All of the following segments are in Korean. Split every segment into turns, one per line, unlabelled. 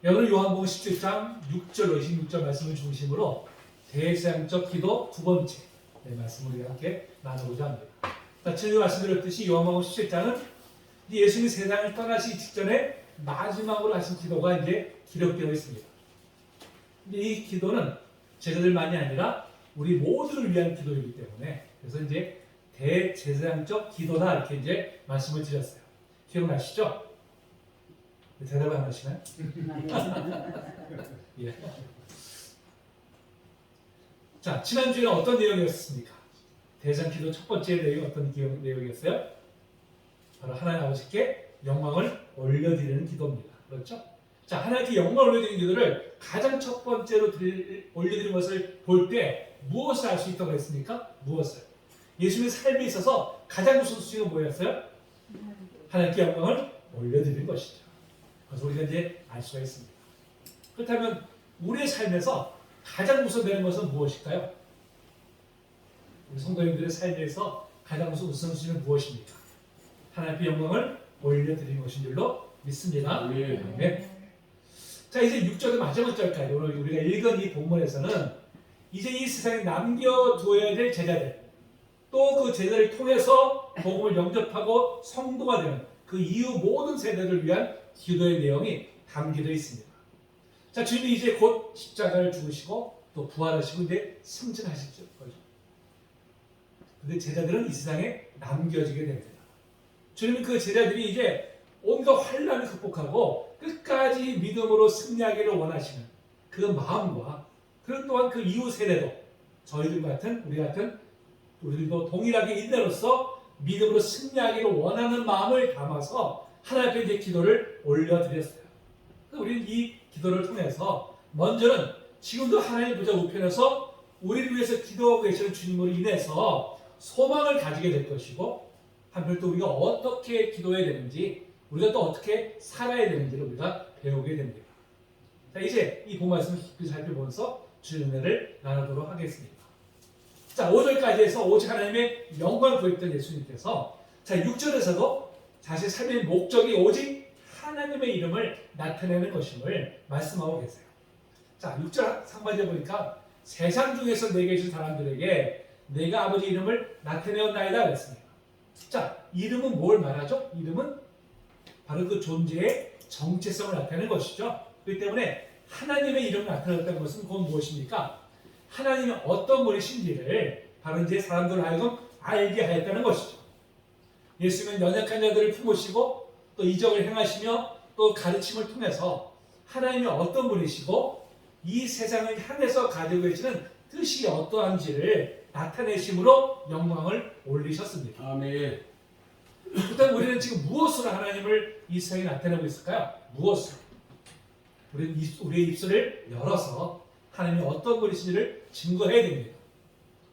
오늘 요한복음 17장 6절, 26절 말씀을 중심으로 대제사장적 기도 두 번째 말씀을 우리가 함께 나누고자 합니다. 전에 말씀드렸듯이 요한복음 17장은 예수님이 세상을 떠나시기 직전에 마지막으로 하신 기도가 이제 기록되어 있습니다. 이 기도는 제자들만이 아니라 우리 모두를 위한 기도이기 때문에 그래서 이제 대제사장적 기도다 이렇게 이제 말씀을 드렸어요. 기억나시죠? 대답을 안 하시나요? 예. 자, 지난주에는 어떤 내용이었습니까? 대제사장 기도 첫 번째 내용이 어떤 내용이었어요? 바로 하나님 아버지께 영광을 올려드리는 기도입니다. 그렇죠? 자, 하나님께 영광을 올려드리는 기도를 가장 첫 번째로 올려드리는 것을 볼 때 무엇을 알 수 있다고 했습니까? 무엇을? 예수님의 삶에 있어서 가장 우선순위가 뭐였어요? 하나님께 영광을 올려드리는 것이죠. 그래서 우리가 이제 알 수가 있습니다. 그렇다면 우리의 삶에서 가장 우선되는 것은 무엇일까요? 우리 성도님들의 삶에서 가장 우선순위는 무엇입니까? 하나님께 영광을 올려드리는 것인 줄로 믿습니다. 네. 자, 이제 6절의 마지막 절까지 오늘 우리가 읽은 이 본문에서는 이제 이 세상에 남겨두어야 될 제자들, 또 그 제자를 통해서 복음을 영접하고 성도가 되는 그 이후 모든 세대를 위한 기도의 내용이 담겨져 있습니다. 자, 주님이 이제 곧 십자가를 죽으시고 또 부활하시고 이제 승천하실 거죠. 근데 제자들은 이 세상에 남겨지게 됩니다. 주님은 그 제자들이 이제 온갖 환난을 극복하고 끝까지 믿음으로 승리하기를 원하시는 그 마음과 그리고 또한 그 이후 세대도 저희들 같은 우리들도 동일하게 인내로서 믿음으로 승리하기를 원하는 마음을 담아서 하나님 앞에 이제 기도를 올려드렸어요. 우리는 이 기도를 통해서 먼저는 지금도 하나님 보좌 우편에서 우리를 위해서 기도하고 계시는 주님으로 인해서 소망을 가지게 될 것이고 한편 또 우리가 어떻게 기도해야 되는지 우리가 또 어떻게 살아야 되는지를 우리가 배우게 됩니다. 자, 이제 이 본 말씀을 깊이 살펴보면서 주의 은혜를 나누도록 하겠습니다. 자, 5절까지 해서 오직 하나님의 영광을 보였던 예수님께서 자, 6절에서도 자신의 삶의 목적이 오직 하나님의 이름을 나타내는 것임을 말씀하고 계세요. 자, 6절 상반절에 보니까 세상 중에서 내게 계신 사람들에게 내가 아버지 이름을 나타내었나이다 그랬습니다. 자, 이름은 뭘 말하죠? 이름은 바로 그 존재의 정체성을 나타내는 것이죠. 그렇기 때문에 하나님의 이름을 나타냈다는 것은 그건 무엇입니까? 하나님이 어떤 분이신지를 바로 이제 사람들 하여금 알게 하였다는 것이죠. 예수님은 연약한 자들을 품으시고 또 이적을 행하시며 또 가르침을 통해서 하나님이 어떤 분이시고 이 세상을 향해서 가지고 계시는 뜻이 어떠한지를 나타내심으로 영광을 올리셨습니다.
아멘.
그렇다면 우리는 지금 무엇으로 하나님을 이 세상에 나타내고 있을까요? 무엇으로? 우리는 우리의 입술을 열어서 하나님이 어떤 분이신지를 증거해야 됩니다.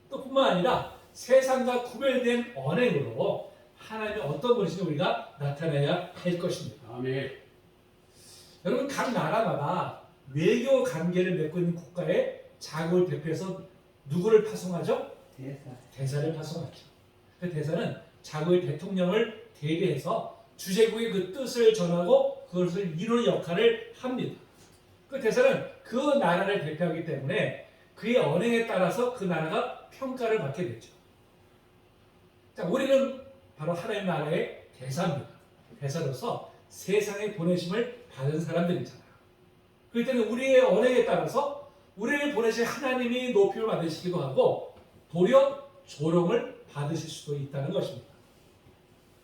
또 뿐만 아니라 세상과 구별된 언행으로 하나님이 어떤 분이신지 우리가 나타내야 할 것입니다.
아멘.
여러분, 각 나라마다 외교 관계를 맺고 있는 국가의 자국을 대표해서 누구를 파송하죠? 대사를 파송하죠. 그 대사는 자국의 대통령을 대리해서 주재국의 그 뜻을 전하고 그것을 이루는 역할을 합니다. 그 대사는 그 나라를 대표하기 때문에 그의 언행에 따라서 그 나라가 평가를 받게 되죠. 자, 우리는 바로 하나님 나라의 대사입니다. 대사로서 세상에 보내심을 받은 사람들이잖아요. 그렇기 때문에 우리의 언행에 따라서 우리를 보내신 하나님이 높임을 받으시기도 하고 도리어 조롱을 받으실 수도 있다는 것입니다.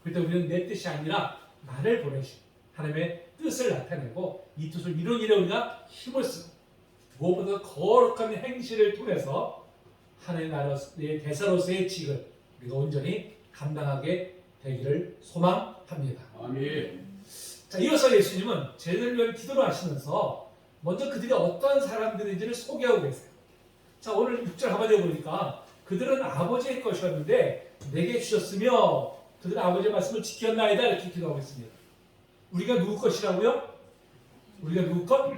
그럴 때 우리는 내 뜻이 아니라 나를 보내신 하나님의 뜻을 나타내고 이 뜻을 이루는 일에 우리가 힘을 쓰고 무엇보다 거룩한 행실을 통해서 하나님 나라의 대사로서의 직을 우리가 온전히 감당하게 되기를 소망합니다.
아멘.
자, 이어서 예수님은 제자들을 위해 기도를 하시면서 먼저 그들이 어떤 사람들인지를 소개하고 계세요. 자, 오늘 6절 하반절에 보니까 그들은 아버지의 것이었는데 내게 주셨으며 그들은 아버지의 말씀을 지켰나이다 이렇게 기도하고 있습니다. 우리가 누구 것이라고요? 우리가 누구 것?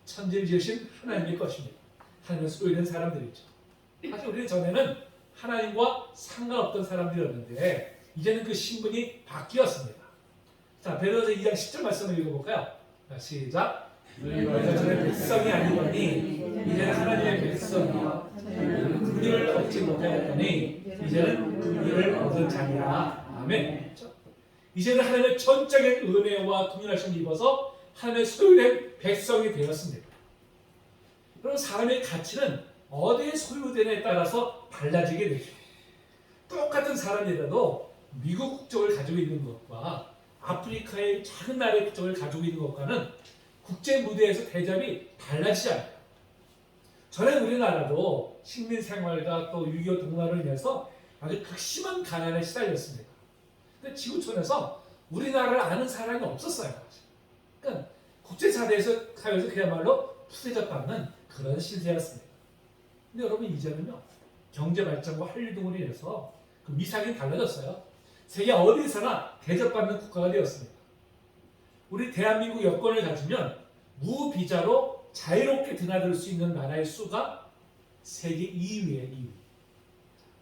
천지를 지으신 하나님의 것입니다. 하나님을 쓰고 있는 사람들이죠. 사실 우리는 전에는 하나님과 상관없던 사람들이었는데 이제는 그 신분이 바뀌었습니다. 자, 베드로서 2장 10절 말씀을 읽어볼까요? 시작. 너희가 전에 백성이 아니더니 이제는 하나님의 백성이요 긍휼을 얻지 못하였더니 이제는 긍휼을 얻은 자니라. 아멘. 이제는 하나님의 전적인 은혜와 긍휼하심을 입어서 하나님의 소유된 백성이 되었습니다. 그럼 사람의 가치는 어디에 소유되냐에 따라서 달라지게 되죠. 똑같은 사람이라도 미국 국적을 가지고 있는 것과 아프리카의 작은 나라의 국적을 가지고 있는 것과는 국제 무대에서 대접이 달라지지 않아요. 전에 우리나라도 식민 생활과 또 6.25 동란을 인해서 아주 극심한 가난에 시달렸습니다. 근데 지구촌에서 우리나라를 아는 사람이 없었어요. 그러니까 국제사회에서 그야말로 푸대접받는 그런 시대였습니다. 근데 여러분 이제는요, 경제 발전과 한류 등으로 인해서 그 미상이 달라졌어요. 세계 어디서나 대접받는 국가가 되었습니다. 우리 대한민국 여권을 가지면 무비자로 자유롭게 드나들 수 있는 나라의 수가 세계 2위예요. 2위.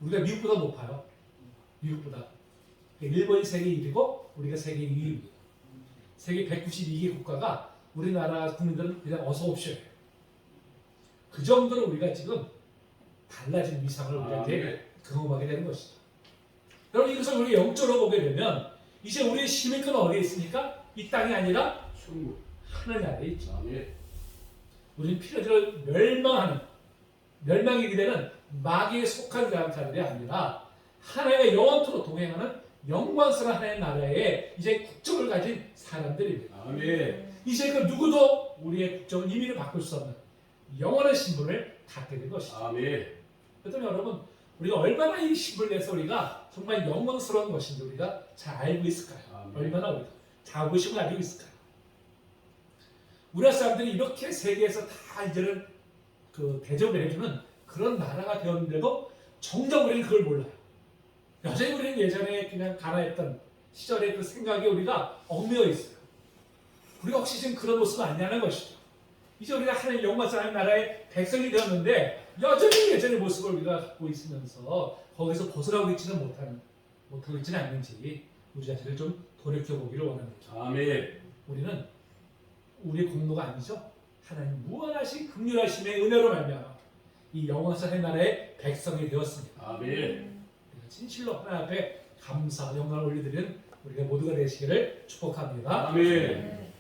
우리가 미국보다 높아요. 미국보다. 일본이 세계 1위고 우리가 세계 2위입니다. 세계 192개 국가가 우리나라 국민들은 그냥 어서 옵쇼예요. 그 정도로 우리가 지금 달라진 위상을 우리가 경험하게 되는 것이죠. 여러분 이것을 우리 영적으로 보게 되면 이제 우리의 힘의 끈은 어디에 있습니까? 이 땅이 아니라 하늘 아래에 있죠. 우리는 필요대로 멸망이 되는 마귀에 속한 자들이 아니라 하나님의 영원토록 동행하는 영광스러운 하나님의 나라에 이제 국적을 가진 사람들입니다.
아멘.
이제 그 누구도 우리의 국적을 임의로 바꿀 수 없는 영원한 신분을 갖게 된 것이죠.
아멘.
그렇다면 여러분 우리가 얼마나 이 신분을 내서 우리가 정말 영광스러운 것인지 우리가 잘 알고 있을까요?
아멘.
얼마나 우리가 자부심을 가지고 있을까요? 우리나라 사람들이 이렇게 세계에서 다 이제는 그 대접을 해주는 그런 나라가 되었는데도 정작 우리는 그걸 몰라요. 여전히 우리는 예전에 그냥 가난했던 시절의 그 생각에 우리가 얽매여 있어요. 우리가 혹시 지금 그런 모습은 아니냐는 것이죠. 이제 우리가 하나님 영광스러운 나라의 백성이 되었는데 여전히 예전의 모습을 우리가 갖고 있으면서 거기서 벗어나고 있지는 못하고 있지는 않는지 우리 자신을 좀 돌이켜보기를 원합니다.
아멘.
우리는 우리의 공로가 아니죠. 하나님 무한하신 긍휼하심의 은혜로 말미암아 이 영원한 나라의 백성이 되었습니다.
아멘.
진실로 하나님 앞에 감사, 영광을 올려드리는 우리가 모두가 되시기를 축복합니다.
아멘.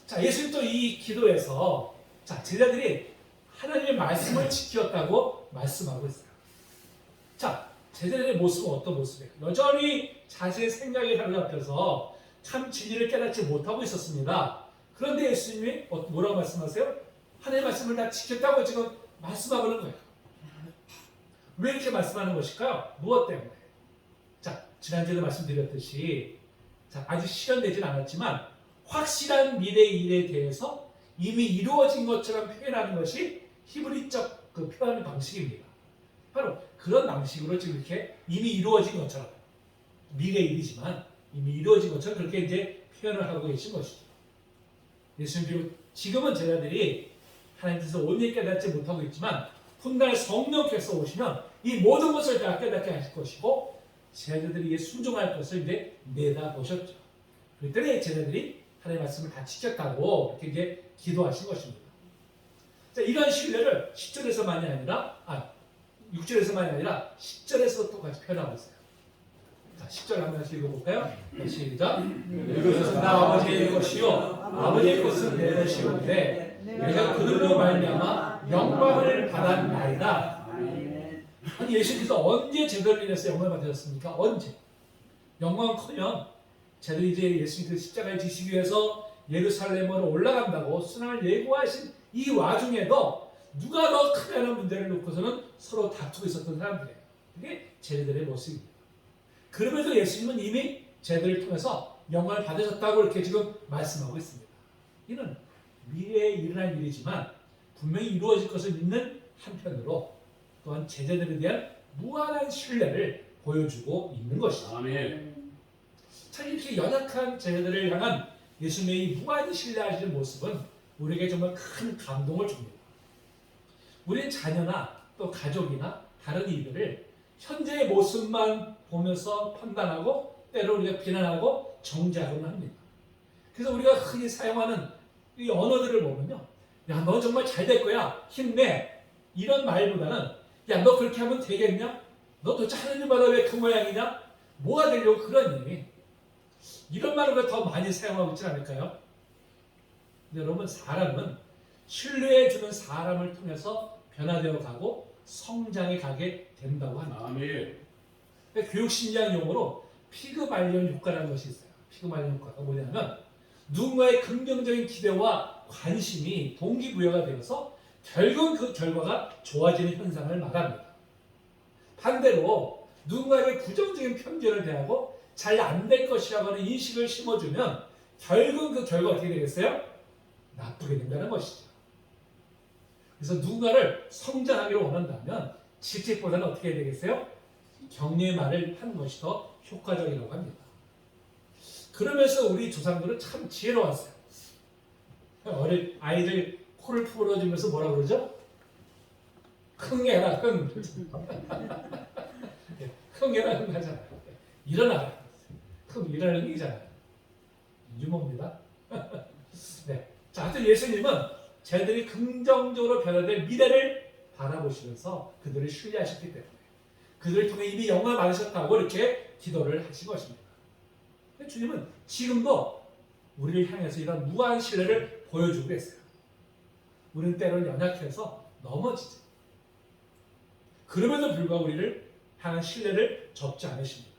자, 예수님 또 이 기도에서 자, 제자들이 하나님의 말씀을 지켰다고 말씀하고 있어요. 자, 제자들의 모습은 어떤 모습이에요? 여전히 자신의 생각에 사로잡혀서 참 진리를 깨닫지 못하고 있었습니다. 그런데 예수님이 뭐라고 말씀하세요? 하나님의 말씀을 다 지켰다고 지금 말씀하고 있는 거예요. 왜 이렇게 말씀하는 것일까요? 무엇 때문에? 자, 지난주에도 말씀드렸듯이 자, 아직 실현되진 않았지만 확실한 미래의 일에 대해서 이미 이루어진 것처럼 표현하는 것이 히브리적 그 표현의 방식입니다. 바로 그런 방식으로 지금 이렇게 이미 이루어진 것처럼 미래의 일이지만 이미 이루어진 것처럼 그렇게 이제 표현을 하고 계신 것이죠. 예수님 비록 지금은 제자들이 하나님께서 온전히 깨닫지 못하고 있지만 훗날 성령께서 오시면 이 모든 것을 다 깨닫게 하실 것이고 제자들이 순종할 것을 이제 내다보셨죠. 그랬더니 제자들이 하나님의 말씀을 다 지켰다고 이렇게 이제 기도하신 것입니다. 자, 이런 신뢰를 10절에서만이 아니라 6절에서만이 아니라 10절에서 똑같이 표현하고 있어요. 자, 10절 한 번씩 읽어볼까요? 시작. 이것은 나 아버지의 것이요 아버지의 것은 내 것이오되 내가 그들로 말미암아 영광을 받았나이다. 아니 예수님께서 언제 제자들을 인해서 영광을 받으셨습니까? 언제? 영광은커녕 제자들이 이제 예수님께서 십자가에 지시기 위해서 예루살렘으로 올라간다고 순환을 예고하신 이 와중에도 누가 더 크냐는 문제를 놓고서는 서로 다투고 있었던 사람들이에요. 그게 제자들의 모습입니다. 그럼에도 예수님은 이미 제자들을 통해서 영광을 받으셨다고 이렇게 지금 말씀하고 있습니다. 이는 미래에 일어날 일이지만 분명히 이루어질 것을 믿는 한편으로 또한 제자들에 대한 무한한 신뢰를 보여주고 있는 것이죠.
아멘.
참 이렇게 연약한 제자들을 향한 예수님의 무한히 신뢰하시는 모습은 우리에게 정말 큰 감동을 줍니다. 우리의 자녀나 또 가족이나 다른 이들을 현재의 모습만 보면서 판단하고 때로 우리가 비난하고 정죄하곤 합니다. 그래서 우리가 흔히 사용하는 이 언어들을 보면요. 야, 너 정말 잘 될 거야. 힘내. 이런 말보다는 야, 너 그렇게 하면 되겠냐? 너 도대체 하느님마다 왜 그 모양이냐? 뭐가 되려고 그러니? 이런 말을 더 많이 사용하고 있지 않을까요? 근데 여러분, 사람은 신뢰해주는 사람을 통해서 변화되어 가고 성장해 가게 된다고 합니다.
아멘.
교육심리학 용어로 피그말리온 효과라는 것이 있어요. 피그말리온 효과가 뭐냐면 누군가의 긍정적인 기대와 관심이 동기부여가 되어서 결국 그 결과가 좋아지는 현상을 말합니다. 반대로 누군가에게 부정적인 편견을 대하고 잘 안 될 것이라고 하는 인식을 심어주면 결국 그 결과가 어떻게 되겠어요? 나쁘게 된다는 것이죠. 그래서 누군가를 성장하기를 원한다면 질책보다는 어떻게 해야 되겠어요? 격려의 말을 하는 것이 더 효과적이라고 합니다. 그러면서 우리 조상들은 참 지혜로웠어요. 어린 아이들 코를 풀어주면서 뭐라 그러죠? 흥해라 흥. 흥해라 흥 하잖아요. 일어나라. 흥 일어나는 흥이잖아요. 유머입니다. 네. 자, 하여튼 예수님은 쟤들이 긍정적으로 변화될 미래를 바라보시면서 그들을 신뢰하셨기 때문에 그들을 통해 이미 영광을 받으셨다고 이렇게 기도를 하신 것입니다. 주님은 지금도 우리를 향해서 이런 무한 신뢰를 보여주고 계세요. 우리는 때로는 연약해서 넘어지죠. 그럼에도 불구하고 우리를 향한 신뢰를 접지 않으십니다.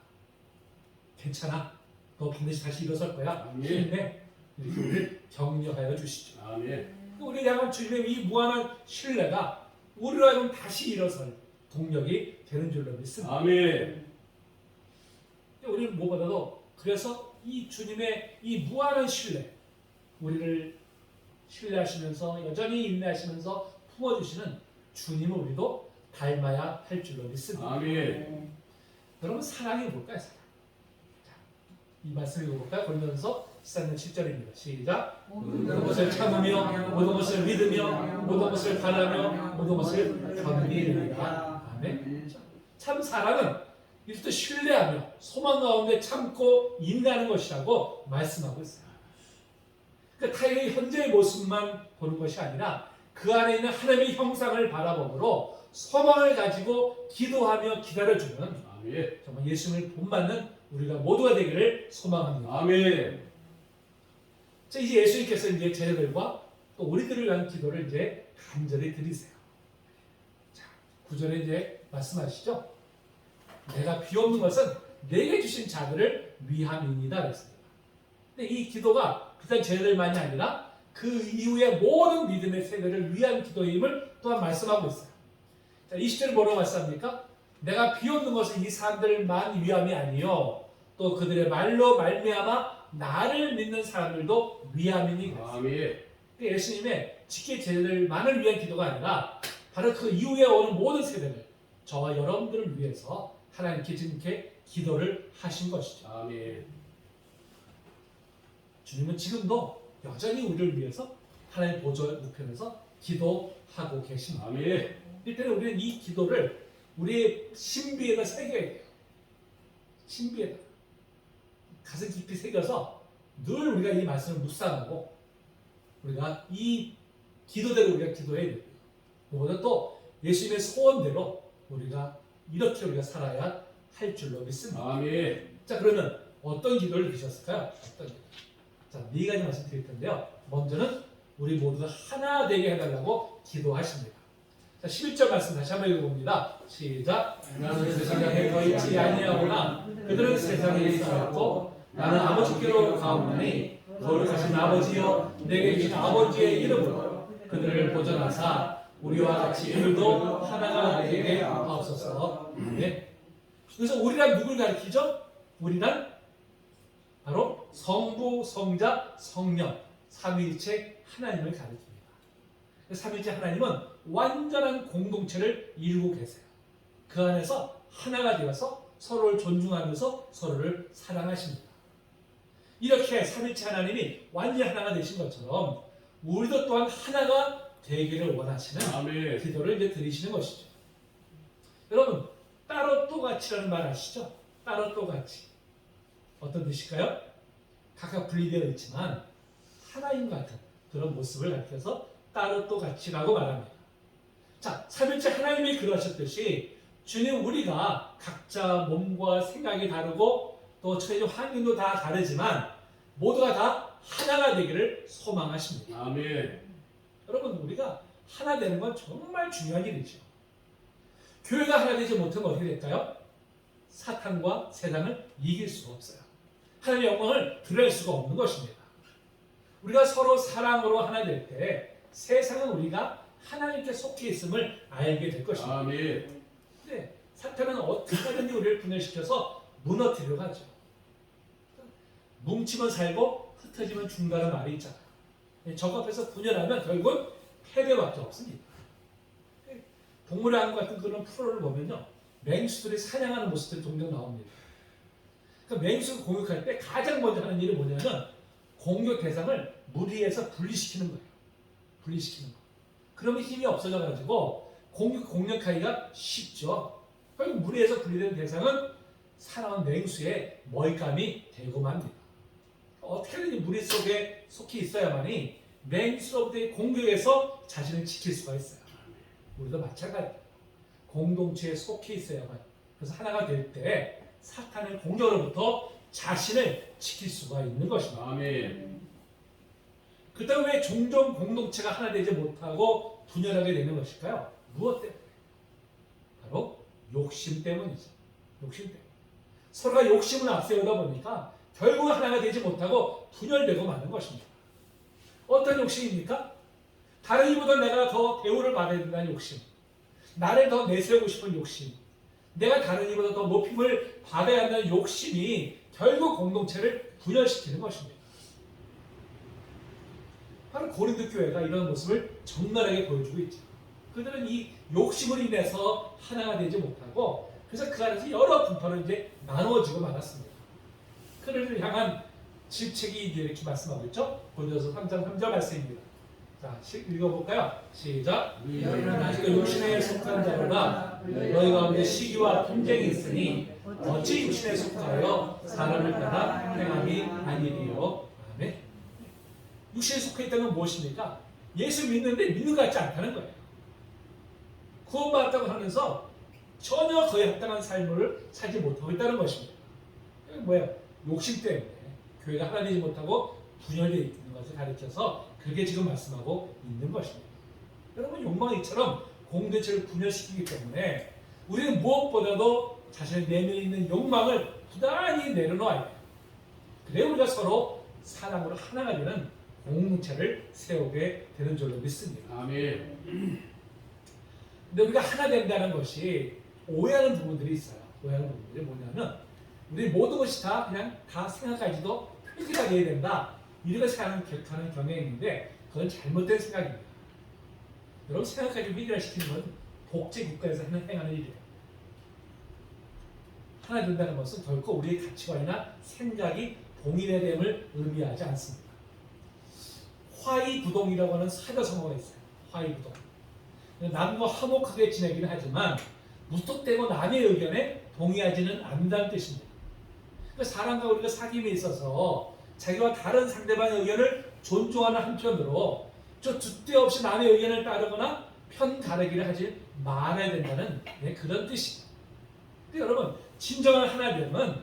괜찮아. 너 반드시 다시 일어설 거야. 힘내. 이렇게 우리를 격려하여 주시죠.
아멘.
우리를 향한 주님의 이 무한한 신뢰가 우리로 하여금 다시 일어설 동력이 되는 줄로 믿습니다.
아멘.
우리는 무엇보다도 그래서 이 주님의 이 무한한 신뢰, 우리를 신뢰하시면서 여전히 인내하시면서 품어주시는 주님을 우리도 닮아야 할 줄로 믿습니다.
아멘.
여러분, 사랑이 뭘까요? 사랑. 자, 이 말씀 읽어볼까요? 고린도전서 14장 7절입니다. 시작. 모든 것을 참으며 모든 것을 믿으며 모든 것을 바라며 모든 것을 견디느니라. 아멘. 참 사랑은 이것도 신뢰하며 소망 가운데 참고 인내하는 것이라고 말씀하고 있어요. 그러니까 타인의 현재의 모습만 보는 것이 아니라 그 안에 있는 하나님의 형상을 바라보므로 소망을 가지고 기도하며 기다려주는
아멘.
정말 예수님을 본받는 우리가 모두가 되기를 소망합니다.
아멘.
자, 이제 예수님께서 이제 제자들과 또 우리들을 위한 기도를 이제 간절히 드리세요. 자, 9절에 이제 말씀하시죠. 내가 비옵는 것은 내게 주신 자들을 위함이니이다 그랬습니다. 근데 이 기도가 비단 제자들만이 아니라 그 이후의 모든 믿음의 세대를 위한 기도임을 또한 말씀하고 있어요. 자, 20절에 뭐라고 말씀합니까? 내가 비옵는 것은 이 사람들만 위함이 아니요 또 그들의 말로 말미암아 나를 믿는 사람들도 위함이니 그랬어요.
아멘.
예수님의 직계 제자들만을 위한 기도가 아니라 바로 그 이후에 오는 모든 세대들, 저와 여러분들을 위해서 하나님께 지금 이렇게 기도를 하신 것이죠.
아멘.
주님은 지금도 여전히 우리를 위해서 하나님 보좌 우편에서 기도하고 계십니다.
아멘.
이때는 우리는 이 기도를 우리의 신비에다 새겨야 돼요. 신비에다 가슴 깊이 새겨서 늘 우리가 이 말씀을 묵상하고 우리가 이 기도대로 우리가 기도해야 돼요. 그보다 또 예수님의 소원대로 우리가 이렇게 우리가 살아야 할 줄로 믿습니다.
아멘.
자, 그러면 어떤 기도를 드리셨을까요? 어떤 기도? 자, 4가지 말씀드릴 텐데요. 먼저는 우리 모두가 하나 되게 해달라고 기도하십니다. 자, 11절 말씀 다시 한번 읽어봅니다. 시작. 나는 세상에 거 있지 아니하오나 그들은 세상에 있었고 나는 아버지께로 가오나니 거룩하신 아버지여 내게 주신 아버지의 이름으로 그들을 보존하사 우리와 같이 그들도 하나가 되게 하옵소서. 네. 그래서 우리란 누굴 가리키죠? 우리란 바로 성부, 성자, 성령, 삼위일체 하나님을 가리킵니다. 삼위일체 하나님은 완전한 공동체를 이루고 계세요. 그 안에서 하나가 되어서 서로를 존중하면서 서로를 사랑하십니다. 이렇게 삼위일체 하나님이 완전히 하나가 되신 것처럼 우리도 또한 하나가 되기를 원하시는
아멘.
기도를 이제 드리시는 것이죠. 여러분, 따로 또 같이라는 말 아시죠? 따로 또 같이. 어떤 뜻일까요? 각각 분리되어 있지만 하나인 것 같은 그런 모습을 가리켜서 따로 또 같이 가고 말합니다. 자, 삼일째 하나님이 그러셨듯이 주님 우리가 각자 몸과 생각이 다르고 또 처해진 환경도 다 다르지만 모두가 다 하나가 되기를 소망하십니다.
아멘.
여러분 우리가 하나 되는 건 정말 중요한 일이죠. 교회가 하나 되지 못하면 어떻게 될까요? 사탄과 세상을 이길 수가 없어요. 하나님의 영광을 드러낼 수가 없는 것입니다. 우리가 서로 사랑으로 하나 될 때 세상은 우리가 하나님께 속해 있음을 알게 될 것입니다.
아멘.
근데 사탄은 어떻게 하든지 우리를 분열시켜서 무너뜨리려고 하죠. 뭉치면 살고 흩어지면 죽는다는 말이 있잖아요. 적합해서 분열하면 결국은 패배밖에 없습니다. 동물의 왕국 같은 그런 프로를 보면요, 맹수들이 사냥하는 모습들이 종종 나옵니다. 그러니까 맹수가 공격할 때 가장 먼저 하는 일이 뭐냐면 공격 대상을 무리해서 분리시키는 거예요. 분리시키는 거. 그러면 힘이 없어져가지고 공격하기가 쉽죠. 결국 무리해서 분리된 대상은 사나운 맹수의 먹잇감이 되고 맙니다. 어떻게든 무리 속에 속해 있어야만이 맹수로부터의 공격에서 자신을 지킬 수가 있어요. 우리도 마찬가지입니다. 공동체에 속해 있어야만. 그래서 하나가 될 때 사탄의 공격으로부터 자신을 지킬 수가 있는 것입니다.
아멘.
그렇다면 왜 종종 공동체가 하나 되지 못하고 분열하게 되는 것일까요? 무엇 때문에? 바로 욕심 때문이죠. 욕심 때문에. 서로가 욕심을 앞세우다 보니까 결국 하나가 되지 못하고 분열되고 마는 것입니다. 어떤 욕심입니까? 다른 이보다 내가 더 대우를 받아야 된다는 욕심, 나를 더 내세우고 싶은 욕심, 내가 다른 이보다 더 높임을 받아야 한다는 욕심이 결국 공동체를 분열시키는 것입니다. 바로 고린도 교회가 이런 모습을 적나라하게 보여주고 있죠. 그들은 이 욕심으로 인해서 하나가 되지 못하고 그래서 그 안에서 여러 분파로 이제 나누어지고 말았습니다. 그들을 향한 질책이 이렇게 말씀하고 있죠. 고린도서 3장 3절 말씀입니다. 자, 읽어볼까요? 시작.
너희는
아직도 육신에 속한 자로나 너희 가운데 시기와 분쟁이 있으니 어찌 육신에 속하여 사람을 따라 행함이 아니리요. 아멘. 육신에 속해 있다는 건 무엇입니까? 예수 믿는데 믿는 것 같지 않다는 거예요. 구원받았다고 하면서 전혀 그에 합당한 삶을 살지 못하고 있다는 것입니다. 이게 뭐예요? 욕심 때문에 교회가 하나 되지 못하고 분열되어 있는 것을 가르쳐서 그게 지금 말씀하고 있는 것입니다. 여러분 욕망이 이처럼 공동체를 분열시키기 때문에 우리는 무엇보다도 자신의 내면에 있는 욕망을 부단히 내려놓아야 돼요. 그래야 우리가 서로 사랑으로 하나가 되는 공동체를 세우게 되는 줄로 믿습니다.
아멘.
근데 우리가 하나 된다는 것이 오해하는 부분들이 있어요. 오해하는 부분들이 뭐냐면 우리 모든 것이 다 그냥 다 생각까지도 표기가 돼야 된다. 이렇게 생각하는 경향이 있는데 그건 잘못된 생각입니다. 여러분 생각까지 미결시키는 건 독재 국가에서 행하는 일이에요. 하나 된다는 것은 결코 우리의 가치관이나 생각이 동일해야 됨을 의미하지 않습니다. 화이부동이라고 하는 사자성어가 있어요. 화이부동. 남과 화목하게 지내기는 하지만 무턱대고 남의 의견에 동의하지는 않는다는 뜻입니다. 그러니까 사람과 우리가 사귐에 있어서 자기와 다른 상대방의 의견을 존중하는 한편으로 저 줏대 없이 남의 의견을 따르거나 편 가르기를 하지 말아야 된다는 그런 뜻입니다. 근데 여러분 진정한 하나됨은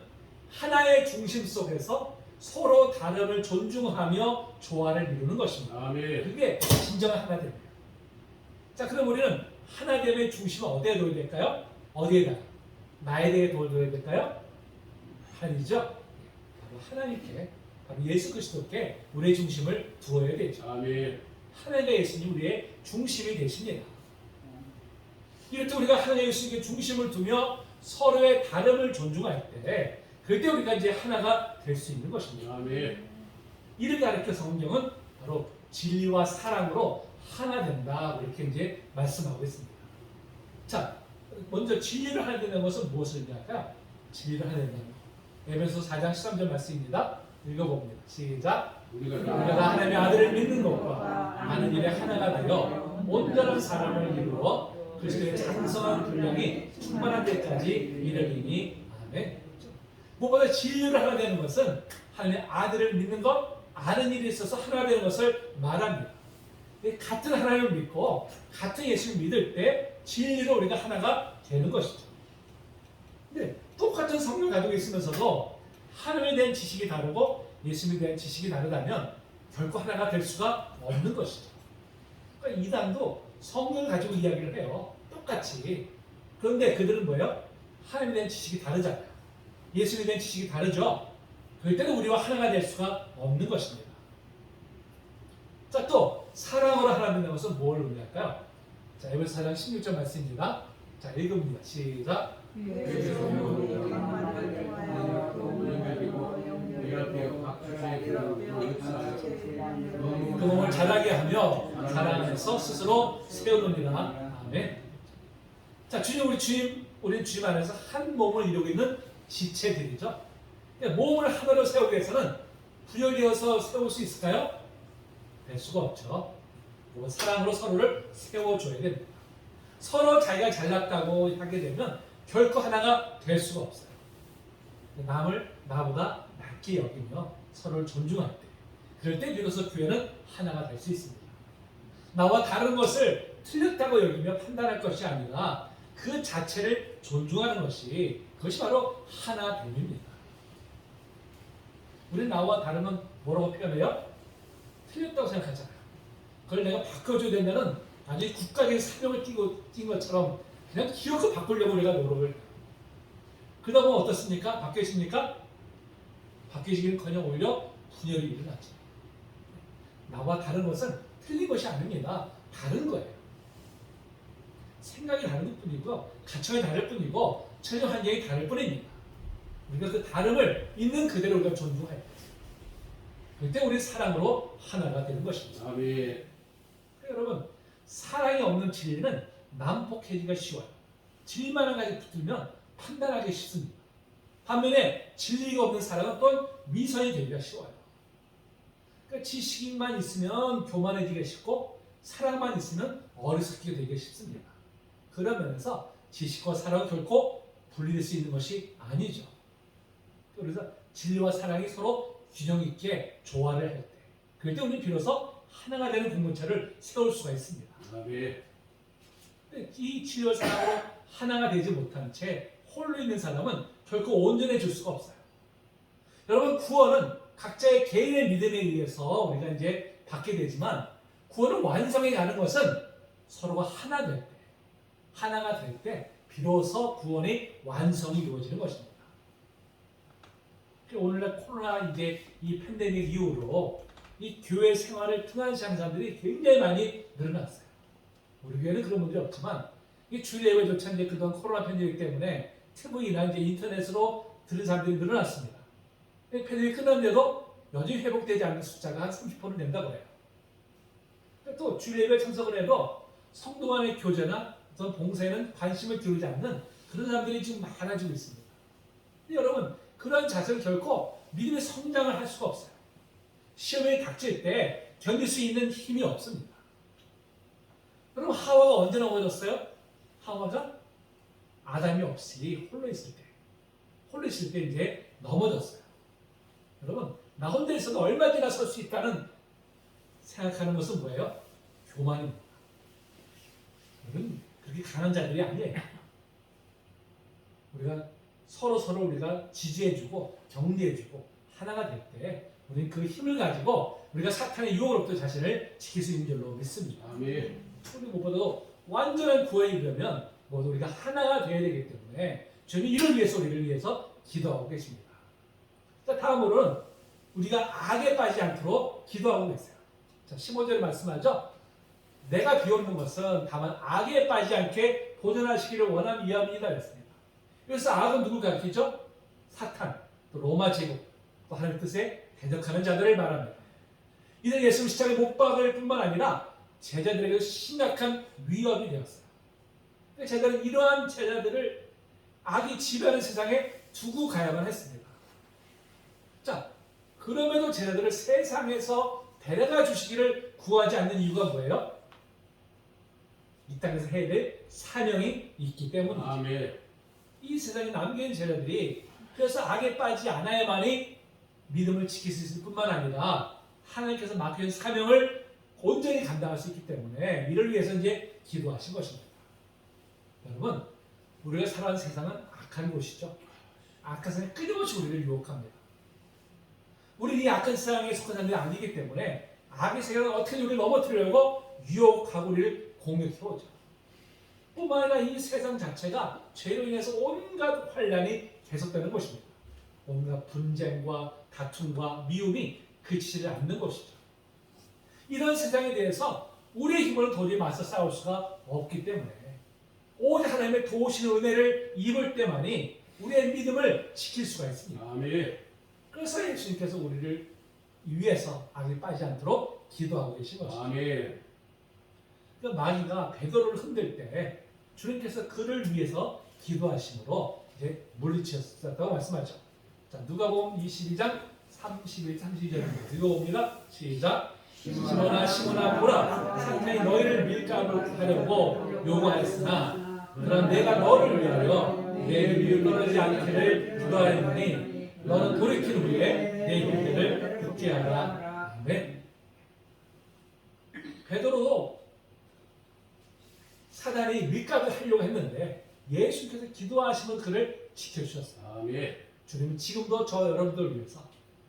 하나의 중심 속에서 서로 다름을 존중하며 조화를 이루는 것입니다.
아멘.
그게 진정한 하나됨입니다. 자, 그럼 우리는 하나됨의 중심은 어디에 둬야 될까요? 어디에다? 나에 대해 둬야 될까요? 아니죠. 바로 하나님께, 바로 예수 그리스도께 우리의 중심을 두어야 되죠.
아멘.
하나님과 예수님이 우리의 중심이 되십니다. 이럴 때 우리가 하나님과 예수님께 중심을 두며 서로의 다름을 존중할 때 그때 우리가 이제 하나가 될 수 있는 것입니다.
아멘.
이를 가르쳐 성경은 바로 진리와 사랑으로 하나 된다 이렇게 이제 말씀하고 있습니다. 자, 먼저 진리를 하나 된다는 것은 무엇을 의미할까요? 진리를 하나 된다는 것. 에베소 4장 13절 말씀입니다. 읽어봅니다. 시작. 우리가 하나님의 아들을 믿는 것과 아는 일에 하나가 되어 온전한 사람을 이루어 그리스도의 장성한 분량이 충만한 데까지 이르리니 아멘. 무엇보다 진리를 하나 되는 것은 하나님의 아들을 믿는 것, 아는 일이 있어서 하나가 되는 것을 말합니다. 같은 하나님을 믿고 같은 예수를 믿을 때 진리로 우리가 하나가 되는 것이죠. 근데 똑같은 성령 가지고 있으면서도 하나님에 대한 지식이 다르고 예수님에 대한 지식이 다르다면 결코 하나가 될 수가 없는 것이죠. 그러니까 이단도 성령을 가지고 이야기를 해요. 똑같이. 그런데 그들은 뭐예요? 하나님에 대한 지식이 다르잖아요. 예수님에 대한 지식이 다르죠. 그럴 때는 우리와 하나가 될 수가 없는 것입니다. 자, 또 사랑으로 하나 된다는 것은 뭘 의미할까요? 자, 에베소 4장 16절 말씀입니다. 자, 읽어봅니다. 시작.
그
몸을 자라게 하며 사랑 안에서 스스로 세우느니라. 아멘. 자, 우리 주님 안에서 한 몸을 이루고 있는 지체들이죠. 몸을 하나로 세우기 위해서는 분열되어서 세울 수 있을까요? 될 수가 없죠. 사랑으로 서로를 세워줘야 됩니다. 서로 자기가 잘났다고 하게 되면 결코 하나가 될 수가 없어요. 남을 나보다 낮게 여기며 서로를 존중할 때, 그럴 때 비로소 교회는 하나가 될 수 있습니다. 나와 다른 것을 틀렸다고 여기며 판단할 것이 아니라 그 자체를 존중하는 것이, 그것이 바로 하나됨입니다. 우리는 나와 다르면 뭐라고 표현해요? 틀렸다고 생각하잖아요. 그걸 내가 바꿔줘야 된다는 완전히 국가적인 사명을 띈 것처럼 그냥 기어서 바꾸려고 우리가 노력을 해요. 그러다 보면 어떻습니까? 바뀌십니까? 바뀌시기는커녕 오히려 분열이 일어나죠. 나와 다른 것은 틀린 것이 아닙니다. 다른 거예요. 생각이 다른 것 뿐이고요. 가치관이 다를 뿐이고 전혀 환경이 다를 뿐입니다. 우리가 그 다름을 있는 그대로 우리가 존중해야 돼요. 그때 우리 사랑으로 하나가 되는 것입니다.
아멘.
여러분, 사랑이 없는 진리는 난폭해지기가 쉬워요. 진리만 한 가지 붙으면 판단하기 쉽습니다. 반면에 진리가 없는 사랑은 또 미선이 되기가 쉬워요. 그러니까 지식만 있으면 교만해지기가 쉽고 사랑만 있으면 어리석게 되기가 쉽습니다. 그런 면에서 지식과 사랑은 결코 분리될 수 있는 것이 아니죠. 그래서 진리와 사랑이 서로 균형 있게 조화를 할 때, 그럴 때 우리는 비로소 하나가 되는 공동체를 세울 수가 있습니다.
아멘.
이 진리와 사랑으로 하나가 되지 못한 채 홀로 있는 사람은 결코 온전해질 수가 없어요. 여러분, 구원은 각자의 개인의 믿음에 의해서 우리가 이제 받게 되지만, 구원을 완성해 가는 것은 서로가 하나 될 때, 하나가 될 때 비로소 구원의 완성이 이루어지는 것입니다. 오늘날 코로나 이제 이 팬데믹 이후로 이 교회 생활을 등한시하는 사람들이 굉장히 많이 늘어났어요. 우리 교회는 그런 분들이 없지만, 이 주일 예배조차 이제 그동안 코로나 팬데믹 때문에 TV나 이제 인터넷으로 들은 사람들이 늘어났습니다. 팬데믹 끝났는데도 여전히 회복되지 않는 숫자가 한 30%는 된다고 해요. 또 주일 예배 참석을 해도 성도 간의 교제나 어떤 봉사에는 관심을 기울이지 않는 그런 사람들이 지금 많아지고 있습니다. 여러분, 그런 자세는 결코 믿음의 성장을 할 수가 없어요. 시험에 닥칠 때 견딜 수 있는 힘이 없습니다. 여러분, 하와가 언제 넘어졌어요? 하와가 아담이 없이 홀로 있을 때 이제 넘어졌어요. 여러분, 나 혼자 있어도 얼마나 설 수 있다는 생각하는 것은 뭐예요? 교만입니다. 우리는 그렇게 강한 자들이 아니에요. 우리가 서로 우리가 지지해주고 격려해주고 하나가 될 때 우리는 그 힘을 가지고 우리가 사탄의 유혹으로부터 자신을 지킬 수 있는 줄로 믿습니다.
아멘.
우리 무엇보다도 완전한 구원이 이르려면 모두 우리가 하나가 되어야 되기 때문에 주님이 우리를 위해서 기도하고 계십니다. 자, 다음으로는 우리가 악에 빠지지 않도록 기도하고 계세요. 자, 15절에 말씀하죠. 내가 비옵는 것은 다만 악에 빠지지 않게 보존하시기를 원함이옵니다. 그랬습니다. 그래서 악은 누굴 가리키죠? 사탄, 또 로마 제국, 또 하나님의 뜻에 대적하는 자들을 말합니다. 이들 예수님 십자가에 못 박을 뿐만 아니라 제자들에게 심각한 위협이 되었어요. 제자들은 이러한 제자들을 악이 지배하는 세상에 두고 가야만 했습니다. 자, 그럼에도 제자들을 세상에서 데려가 주시기를 구하지 않는 이유가 뭐예요? 이 땅에서 해야 될 사명이 있기 때문이죠.
아멘.
이 세상에 남겨진 제자들이 그래서 악에 빠지지 않아야만이 믿음을 지킬 수 있을 뿐만 아니라 하나님께서 맡겨진 사명을 온전히 감당할 수 있기 때문에 이를 위해서 이제 기도하신 것입니다. 여러분, 우리가 살아가는 세상은 악한 곳이죠. 악한 세상이 끊임없이 우리를 유혹합니다. 우리는 이 악한 세상에 속한 사람들이 아니기 때문에 악의 세계는 어떻게 우리를 넘어뜨리려고 유혹하고 우리를 공격해오죠. 뿐만 아니라 이 세상 자체가 죄로 인해서 온갖 환란이 계속되는 것입니다. 온갖 분쟁과 다툼과 미움이 그치지 않는 것이죠. 이런 세상에 대해서 우리의 힘으로 도저히 맞서 싸울 수가 없기 때문에 오직 하나님의 도우시는 은혜를 입을 때만이 우리의 믿음을 지킬 수가 있습니다.
아멘.
그래서 예수님께서 우리를 위해서 악에 빠지지 않도록 기도하고 계신 것입니다.
아멘.
그러니까 마귀가 베드로를 흔들 때 주님께서 그를 위해서 기도하심으로 이제 물리치셨다고 말씀하죠. 자, 누가복음 22장 31, 32절입니다. 읽어봅니다. 시작. 시몬아 보라, 사탄이 너희를 밀가루 하려고 요구하였으나 그러나 내가 너를 위하여 내 위를 떨어지지 않기를 기도하였느니 너는 돌이킨 후에 내 일들을 듣게 하라. 아멘. 베드로도 사단이 밀가루 하려고 했는데 예수님께서 기도하시면 그를 지켜주셨어요.
아멘.
주님은 지금도 저 여러분들 위해서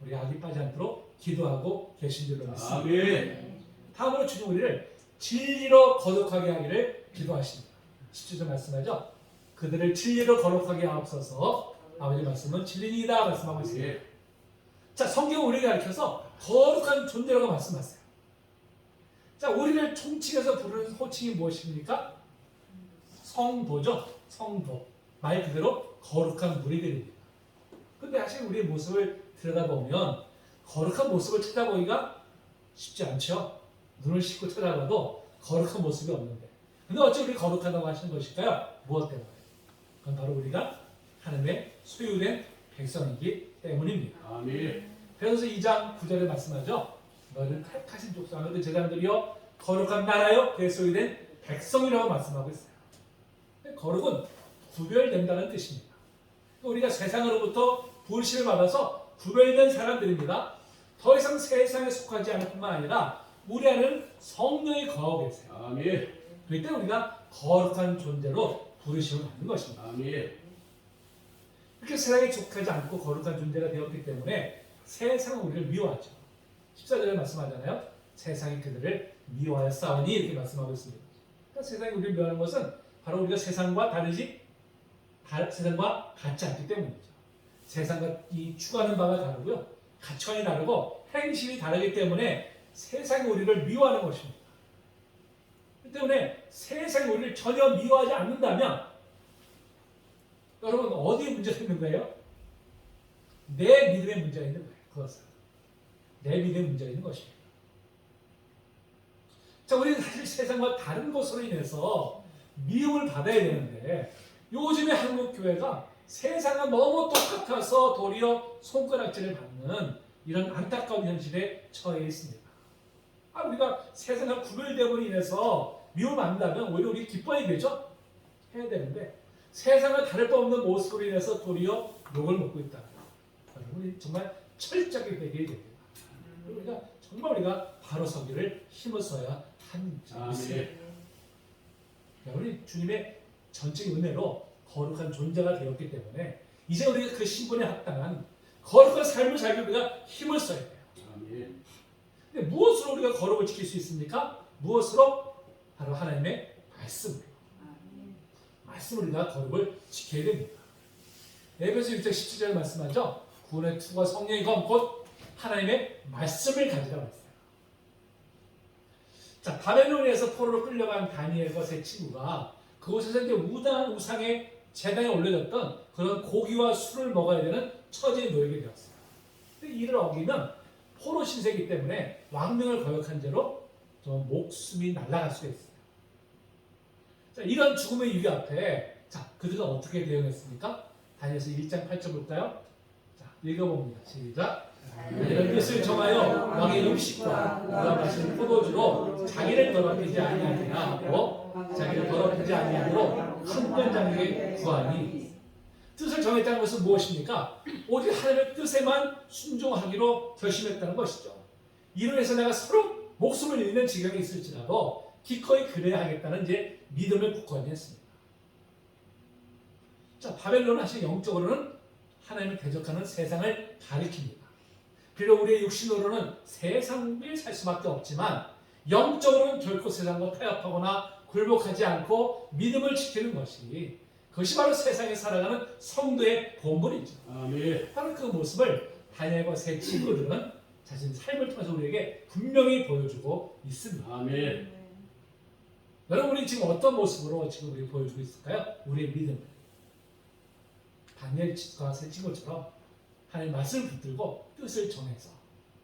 우리 악이 빠지지 않도록 기도하고 계신 줄로 믿습니다.
아멘.
다음으로 주님 우리를 진리로 거룩하게 하기를 기도하십니다. 17절 말씀하죠. 그들을 진리로 거룩하게 하옵소서. 아버지 말씀은 진리이다 말씀하고 있습니다. 자, 성경은 우리에게 가르쳐서 거룩한 존재라고 말씀하세요. 자, 우리를 총칭해서 부르는 호칭이 무엇입니까? 성도죠. 성도. 말 그대로 거룩한 무리들입니다. 근데 사실 우리의 모습을 들여다보면 거룩한 모습을 찾아보기가 쉽지 않죠. 눈을 씻고 찾아봐도 거룩한 모습이 없는데. 근데 어찌 우리 거룩하다고 하시는 것일까요? 무엇 때문에? 그건 바로 우리가 하나님의 소유된 백성이기 때문입니다.
아멘.
베드로서 2장 9절에 말씀하죠. 너희는 택하신 족속하는 그 제자들이여 거룩한 나라요 그의 소유된 백성이라고 말씀하고 있어요. 거룩은 구별된다는 뜻입니다. 우리가 세상으로부터 부르심을 받아서 구별된 사람들입니다. 더 이상 세상에 속하지 않을 뿐만 아니라 우리 안에는 성령이 거하고 계세요.
아멘.
그렇기 때문에 우리가 거룩한 존재로 부르심을 받는 것입니다.
아멘.
이렇게 세상에 속하지 않고 거룩한 존재가 되었기 때문에 세상은 우리를 미워하죠. 14절에 말씀하잖아요. 세상이 그들을 미워하여 싸우니 이렇게 말씀하고 있습니다. 그러니까 세상이 우리를 미워하는 것은 바로 우리가 세상과 세상과 같지 않기 때문이죠. 세상과 이 추구하는 바가 다르고요. 가치관이 다르고 행실이 다르기 때문에 세상이 우리를 미워하는 것입니다. 그렇기 때문에 세상이 우리를 전혀 미워하지 않는다면 여러분 어디에 문제가 있는 거예요? 내 믿음에 문제가 있는 거예요. 그것은 내 믿음에 문제가 있는 것입니다. 자, 우리는 사실 세상과 다른 것으로 인해서 미움을 받아야 되는데 요즘의 한국 교회가 세상과 너무 똑같아서 도리어 손가락질을 받는 이런 안타까운 현실에 처해 있습니다. 우리가 세상과 구별됨으로 인해서 미움을 받는다면 오히려 우리 기뻐야 되죠? 해야 되는데 세상과 다를 바 없는 모습으로 인해서 도리어 욕을 먹고 있다. 우리 정말 철저하게 회개해야 됩니다. 우리가 바로 서기를 힘을 써야 합니다. 우리 주님의 전적인 은혜로 거룩한 존재가 되었기 때문에 이제 우리가 그 신분에 합당한 거룩한 삶을 살기 우리가 힘을 써야 돼요. 근데 무엇으로 우리가 거룩을 지킬 수 있습니까? 무엇으로? 바로 하나님의 말씀으로. 말씀으로 우리가 거룩을 지켜야 됩니다. 에베소 1장 17절 말씀하죠. 구원의 투구와 성령의 검 곧 하나님의 말씀을 가지라고 했어요. 자, 바벨론에서 포로로 끌려간 다니엘과 세 친구가 그곳에서 이제 우상의 제단에 올려졌던 그런 고기와 술을 먹어야 되는 처지에 놓이게 되었어요. 근데 이를 어기면 포로 신세이기 때문에 왕명을 거역한 죄로 좀 목숨이 날아갈 수가 있어요. 자, 이런 죽음의 위기 앞에 그들은 어떻게 대응했습니까? 다니엘서 1장 8절 볼까요? 자, 읽어봅니다. 시작. 이런 뜻을 정하여 왕의 음식과 그가 마시는 포도주로 자기를 더럽히지 아니하니라 하고 자기를 더럽히지 아니하므로 큰 권장에게 구하니. 뜻을 정했다는 것은 무엇입니까? 오직 하나님의 뜻에만 순종하기로 결심했다는 것이죠. 이로 해서 내가 서로 목숨을 잃는 지경에 있을지라도 기꺼이 그래야 하겠다는 이제 믿음을 굳건히 했습니다. 자, 바벨론은 사실 영적으로는 하나님을 대적하는 세상을 가리킵니다. 비록 우리의 육신으로는 세상을 살 수밖에 없지만 영적으로는 결코 세상과 타협하거나 굴복하지 않고 믿음을 지키는 것이, 그것이 바로 세상에 살아가는 성도의 본분이죠.
아멘.
바로 그 모습을 다니엘과 세 친구들은 자신의 삶을 통해서 우리에게 분명히 보여주고 있습니다.
아멘.
여러분, 우리 지금 어떤 모습으로 지금 우리 보여주고 있을까요? 우리의 믿음을. 다니엘과 세 친구처럼 하나님의 말씀을 붙들고 뜻을 정해서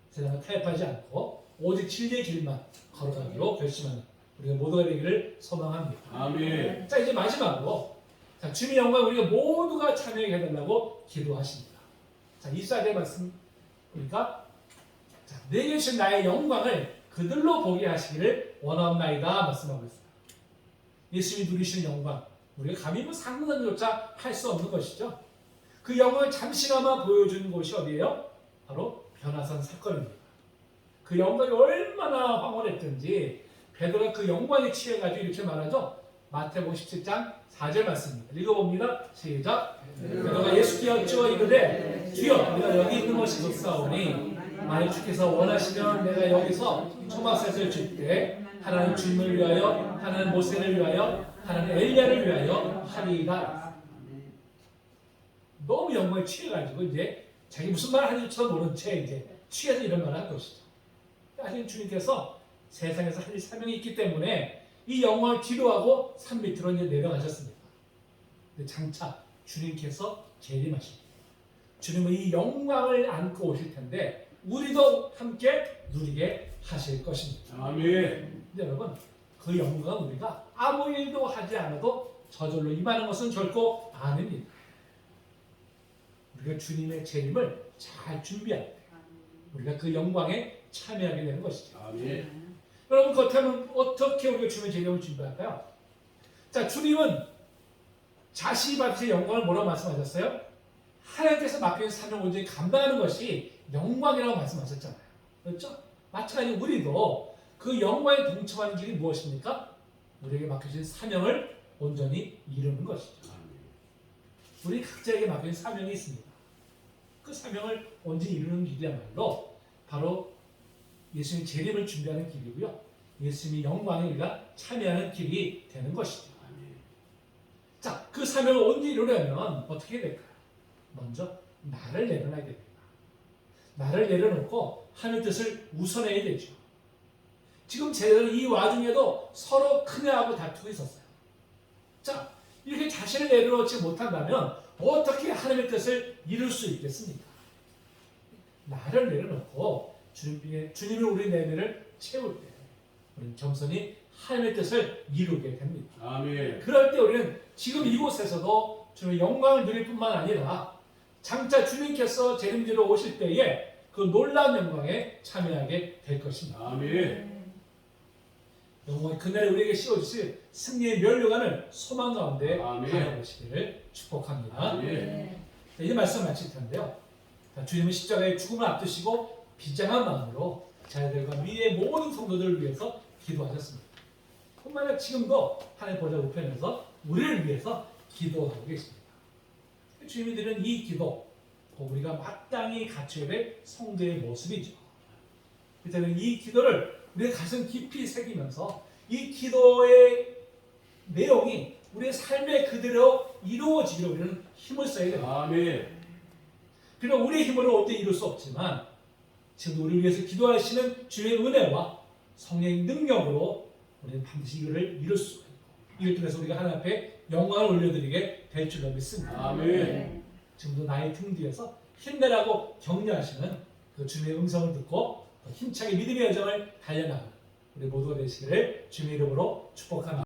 세상을 타협하지 않고 오직 진리의 길만 걸어가기로 결심하는 우리가 모두가 되기를 소망합니다.
아멘.
자, 이제 마지막으로, 자, 주님의 영광 우리가 모두가 참여하게 해달라고 기도하십니다. 자, 24절 말씀 보니까, 자, 내게 주신 나의 영광을 그들로 보게 하시기를 원하옵나이다 말씀하고 있습니다. 예수님이 누리시는 영광, 우리가 감히 상상조차 할 수 없는 것이죠. 그 영광을 잠시나마 보여주는 곳이 어디예요? 바로 변화산 사건입니다. 그 영광이 얼마나 황홀했든지 베드로가 그 영광에 취해가지고 이렇게 말하죠. 마태복음 17장 4절 말씀입니다. 읽어봅니다. 시작. 베드로가 예수께 여쭈어 이르되 주여, 우리가 여기 있는 것이 좋사오니 만일 주께서 원하시면 내가 여기서 초막셋을 줄 때 하나는 주님을 위하여, 하나는 모세를 위하여, 하나는 엘리야를 위하여 하리이다. 너무 영광에 취해가지고 이제 자기 무슨 말 하는지처럼 모른 채 이제 취해서 이런 말을 한 것이죠. 하나님 주님께서 세상에서 하실 사명이 있기 때문에 이 영광을 뒤로하고 산 밑으로 이제 내려가셨습니다. 근데 장차 주님께서 재림하십니다. 주님은 이 영광을 안고 오실 텐데 우리도 함께 누리게 하실 것입니다.
아멘.
근데 여러분, 그 영광은 우리가 아무 일도 하지 않아도 저절로 임하는 것은 결코 아닙니다. 우리가 주님의 재림을 잘 준비할 때 우리가 그 영광에 참여하게 되는 것이죠.
아멘.
여러분, 그렇다면 어떻게 우리가 주님의 재림을 준비할까요? 자, 주님은 자신이 받으실 영광을 뭐라고 말씀하셨어요? 하나님께서 맡겨진 사명을 온전히 감당하는 것이 영광이라고 말씀하셨잖아요. 그렇죠? 마찬가지로 우리도 그 영광에 동참하는 길이 무엇입니까? 우리에게 맡겨진 사명을 온전히 이루는 것이죠. 우리 각자에게 맡겨진 사명이 있습니다. 그 사명을 온전히 이루는 길이야말로 바로 예수님의 재림을 준비하는 길이고요. 예수님의 영광에 우리가 참여하는 길이 되는 것이죠. 자, 그 사명을 온전히 이루려면 어떻게 해야 될까요? 먼저 나를 내려놔야 됩니다. 나를 내려놓고 하나님의 뜻을 우선해야 되죠. 지금 제자들은 이 와중에도 서로 큰애하고 다투고 있었어요. 자, 이렇게 자신을 내려놓지 못한다면 어떻게 하나님의 뜻을 이룰 수 있겠습니까? 나를 내려놓고 주님이 우리 내면을 채울 때 우리는 겸손히 하나님의 뜻을 이루게 됩니다.
아멘.
그럴 때 우리는 지금 이곳에서도 주님의 영광을 누릴 뿐만 아니라 장차 주님께서 재림지로 오실 때에 그 놀라운 영광에 참여하게 될 것입니다.
아멘.
영광이 그날에 우리에게 씌워주실 승리의 면류관을 소망 가운데
아멘.
바라보시기를 축복합니다.
아멘.
이제 말씀 마칠 텐데요. 주님은 십자가의 죽음을 앞두시고 비장한 마음으로 자녀들과 위의 모든 성도들을 위해서 기도하셨습니다. 뿐만 아니라 지금도 하나님 보좌 우편에서 우리를 위해서 기도하고 계십니다. 주님이 드리는 이 기도, 우리가 마땅히 갖춰야 될 성도의 모습이죠. 그래서 이 기도를 우리의 가슴 깊이 새기면서 이 기도의 내용이 우리의 삶에 그대로 이루어지기로 우리는 힘을 써야 됩니다.
아멘.
비록 우리의 힘으로 언제 이룰 수 없지만 지금 우리를 위해서 기도하시는 주의 은혜와 성령의 능력으로 우리는 반드시 이거를 이룰 수가 있고 이를 통해서 우리가 하나님 앞에 영광을 올려드리게 될 줄로 믿습니다.
아멘.
지금도 나의 등 뒤에서 힘내라고 격려하시는 그 주님의 음성을 듣고 힘차게 믿음의 여정을 달려나가는 우리 모두가 되시기를 주님의 이름으로 축복합니다.